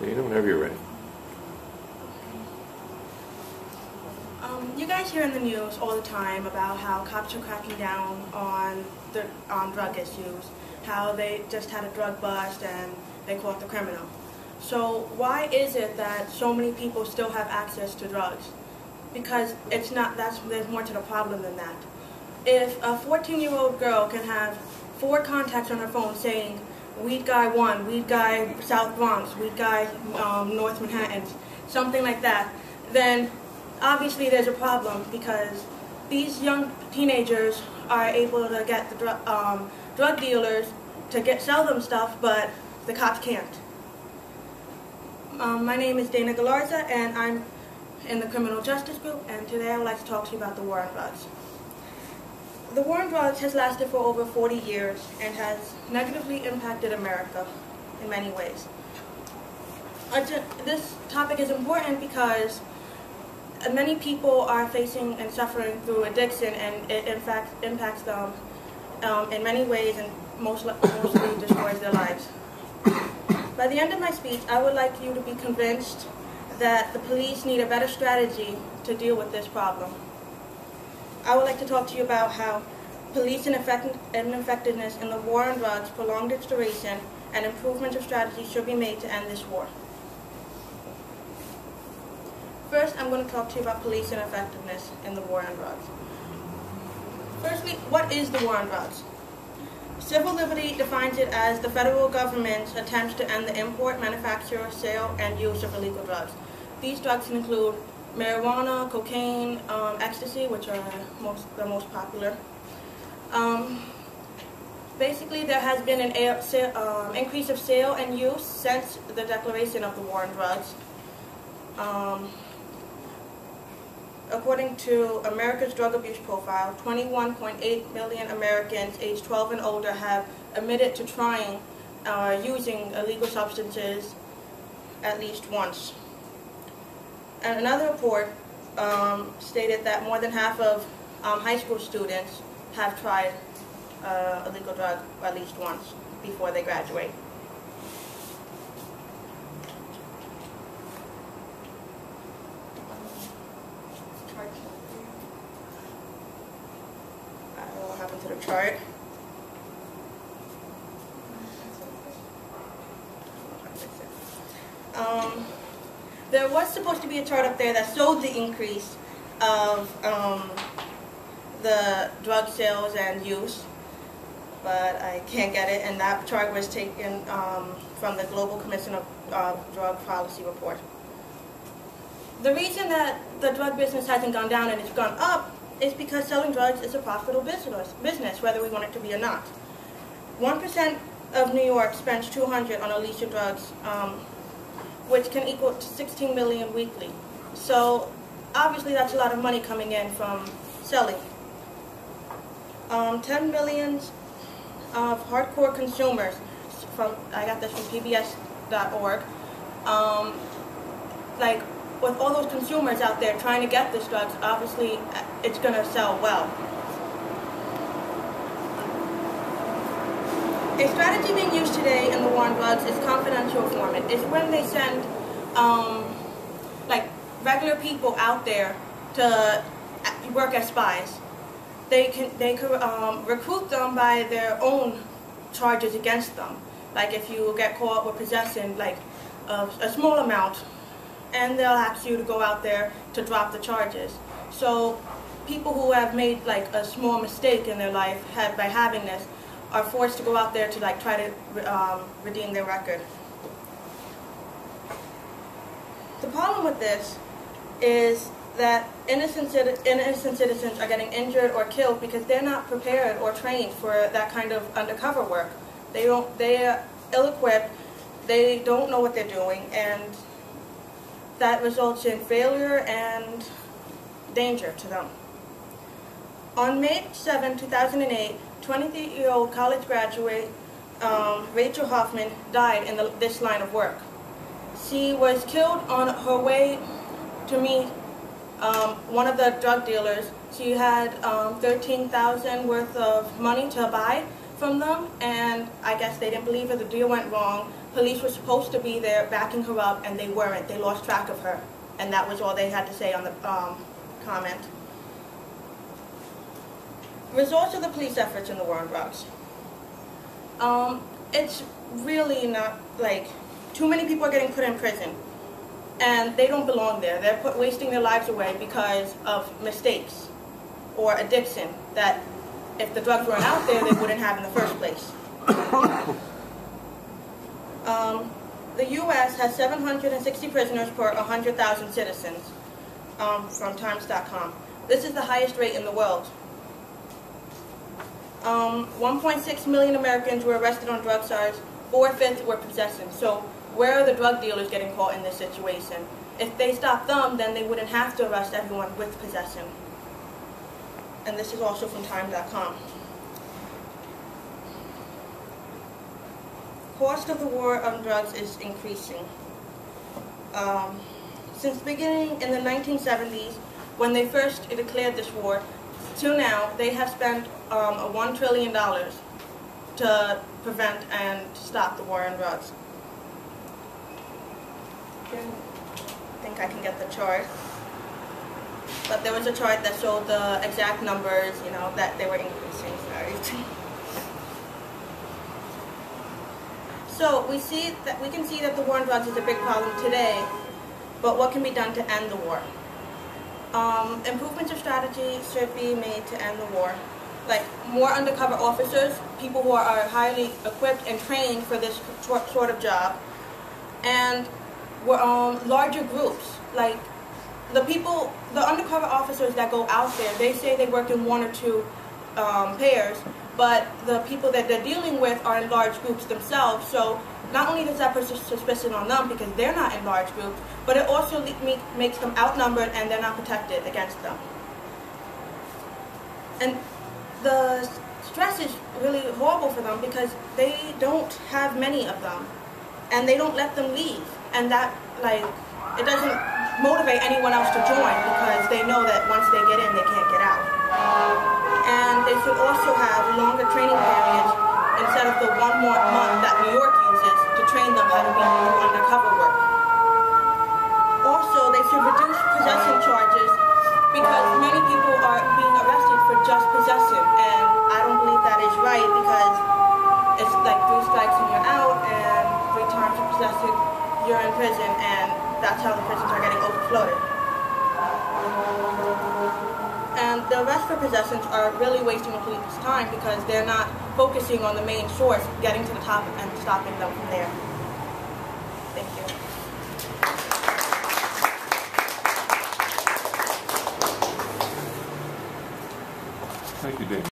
Dana, whenever you're ready. You guys hear in the news all the time about how cops are cracking down on the drug issues, how they just had a drug bust and they caught the criminal. So why is it that so many people still have access to drugs? Because it's not, there's more to the problem than that. If a 14-year-old girl can have 4 contacts on her phone saying, weed guy 1, weed guy South Bronx, weed guy North Manhattan, something like that, then obviously there's a problem, because these young teenagers are able to get the drug dealers to sell them stuff, but the cops can't. My name is Dana Galarza, and I'm in the Criminal Justice Group, and today I would like to talk to you about the war on drugs. The war on drugs has lasted for over 40 years and has negatively impacted America in many ways. This topic is important because many people are facing and suffering through addiction, and it in fact impacts them in many ways and mostly destroys their lives. By the end of my speech, I would like you to be convinced that the police need a better strategy to deal with this problem. I would like to talk to you about how police ineffectiveness in the war on drugs prolonged its duration, and improvements of strategies should be made to end this war. First, I'm going to talk to you about police ineffectiveness in the war on drugs. Firstly, what is the war on drugs? Civil liberty defines it as the federal government's attempts to end the import, manufacture, sale, and use of illegal drugs. These drugs include marijuana, cocaine, ecstasy, which are the most popular. Basically, there has been an increase of sale and use since the declaration of the war on drugs. According to America's Drug Abuse Profile, 21.8 million Americans aged 12 and older have admitted to trying using illegal substances at least once. And another report stated that more than half of high school students have tried a legal drug at least once before they graduate. What happened to the chart? There was supposed to be a chart up there that showed the increase of the drug sales and use, but I can't get it, and that chart was taken from the Global Commission of Drug Policy report. The reason that the drug business hasn't gone down and it's gone up is because selling drugs is a profitable business, whether we want it to be or not. 1% of New York spends $200 on illicit drugs, which can equal to 16 million weekly. So obviously that's a lot of money coming in from selling. 10 million of hardcore consumers, I got this from pbs.org, like with all those consumers out there trying to get this drugs, obviously it's going to sell well. A strategy being used today in the war on drugs is confidential informant. It's when they send like regular people out there to work as spies. They could recruit them by their own charges against them. Like if you get caught with possessing like a small amount, and they'll ask you to go out there to drop the charges. So people who have made like a small mistake in their life by having this are forced to go out there to like try to redeem their record. The problem with this is that innocent citizens are getting injured or killed because they're not prepared or trained for that kind of undercover work. They're ill-equipped, they don't know what they're doing, and that results in failure and danger to them. On May 7, 2008, 23-year-old college graduate Rachel Hoffman died in this line of work. She was killed on her way to meet one of the drug dealers. She had $13,000 worth of money to buy from them, and I guess they didn't believe her, the deal went wrong. Police were supposed to be there backing her up, and they weren't. They lost track of her. And that was all they had to say on the comment. Results of the police efforts in the war on drugs. It's really not, like, too many people are getting put in prison. And they don't belong there. They're wasting their lives away because of mistakes or addiction that if the drugs weren't out there, they wouldn't have in the first place. The U.S. has 760 prisoners per 100,000 citizens, from Times.com. This is the highest rate in the world. 1.6 million Americans were arrested on drug charges, 4/5 were possession. So where are the drug dealers getting caught in this situation? If they stopped them, then they wouldn't have to arrest everyone with possession. And this is also from Time.com. Cost of the war on drugs is increasing. Since beginning in the 1970s, when they first declared this war, to now, they have spent $1 trillion to prevent and stop the war on drugs. I think I can get the chart. But there was a chart that showed the exact numbers, you know, that they were increasing. Sorry. So we can see that the war on drugs is a big problem today, but what can be done to end the war? Improvements of strategy should be made to end the war. Like more undercover officers, people who are highly equipped and trained for this sort of job, and larger groups. Like the undercover officers that go out there, they say they work in 1 or 2 pairs, but the people that they're dealing with are in large groups themselves. So not only does that put suspicion on them because they're not in large groups, but it also makes them outnumbered and they're not protected against them. And the stress is really horrible for them because they don't have many of them, and they don't let them leave, and that, like, it doesn't motivate anyone else to join because they know that once they get in, they can't get out. And they should also have longer training periods instead of the 1 more month that New York uses to train them how to do undercover work. Also, they should reduce possession charges because many people are being arrested for just possession, and I don't believe that is right because it's like 3 strikes and you're out, and 3 times for possession you're in prison, and that's how the prisons are getting overflowed. And the arrest for possessions are really wasting the police's time because they're not focusing on the main source, getting to the top and stopping them from there. Thank you. Thank you, Dave.